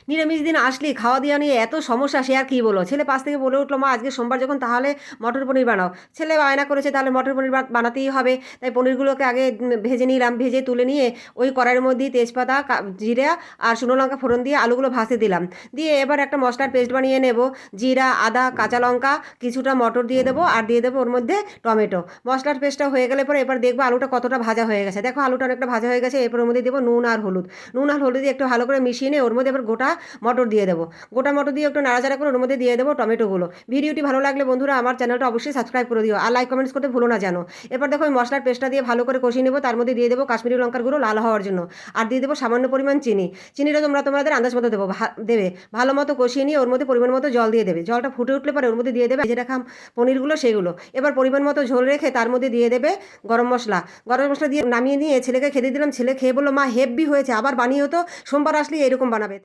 নিরামিষ দিন আসলেই খাওয়া দাওয়া নিয়ে এত সমস্যা, সে আর কি বলো। ছেলে পাশ থেকে বলে উঠলো, মা আজকে সোমবার যখন তাহলে মটর পনির বানাও। ছেলে বায়না করেছে তাহলে মটর পনির বানাতেই হবে। তাই পনিরগুলোকে আগে ভেজে নিলাম, ভেজে তুলে নিয়ে ওই কড়াইয়ের মধ্যেই তেজপাতা জিরা আর শুকনো লঙ্কা ফোড়ন দিয়ে আলুগুলো ভাজতে দিলাম। দিয়ে এবার একটা মশলার পেস্ট বানিয়ে নেব। জিরা, আদা, কাঁচা লঙ্কা, কিছুটা মটর দিয়ে দেবো আর দিয়ে দেবো ওর মধ্যে টমেটো। মশলার পেস্টটা হয়ে গেলে পরে এবার দেখবো আলুটা কতটা ভাজা হয়ে গেছে। দেখো আলুটা অনেকটা ভাজা হয়ে গেছে। এরপর ওর মধ্যে দেবো নুন আর হলুদ। নুন আর হলুদ দিয়ে একটু ভালো করে মিশিয়ে নিয়ে ওর মধ্যে এবার গোটা মটর দিয়ে দেবো। গোটা মটর দিয়ে একটু নাড়াচাড়া করে ওর মধ্যে দিয়ে দেবো টমেটোগুলো। ভিডিওটি ভালো লাগলে বন্ধুরা আমার চ্যানেলটা অবশ্যই সাবস্ক্রাইব করে দিও আর লাইক কমেন্টস করতে ভুলো না জানো। এরপর দেখো ওই মশলার পেস্টটা দিয়ে ভালো করে কষিয়ে নেবো। তার মধ্যে দিয়ে দেবো কাশ্মীরি লঙ্কার গুঁড়ো লাল হওয়ার জন্য। আর দিয়ে দেবো সামান্য পরিমাণ চিনি। চিনিটা তোমাদের আন্দাজ মতো দেবে। ভালো মতো কষিয়ে নিয়ে ওর মধ্যে পরিমাণ মতো জল দিয়ে দেবে। জলটা ফুটে উঠলে পরে ওর মধ্যে দিয়ে দেবে ভেজে রাখা পনিরগুলো, সেগুলো এবার পরিমাণ মতো ঝোল রেখে তার মধ্যে দিয়ে দেবে গরম মশলা। গরম মশলা দিয়ে নামিয়ে নিয়ে ছেলেকে খেতে দিলাম। ছেলে খেয়ে বললো, মা হেব্বি হয়েছে, আবার বানিয়েও তো, সোমবার আসলে এরকম বানাবে।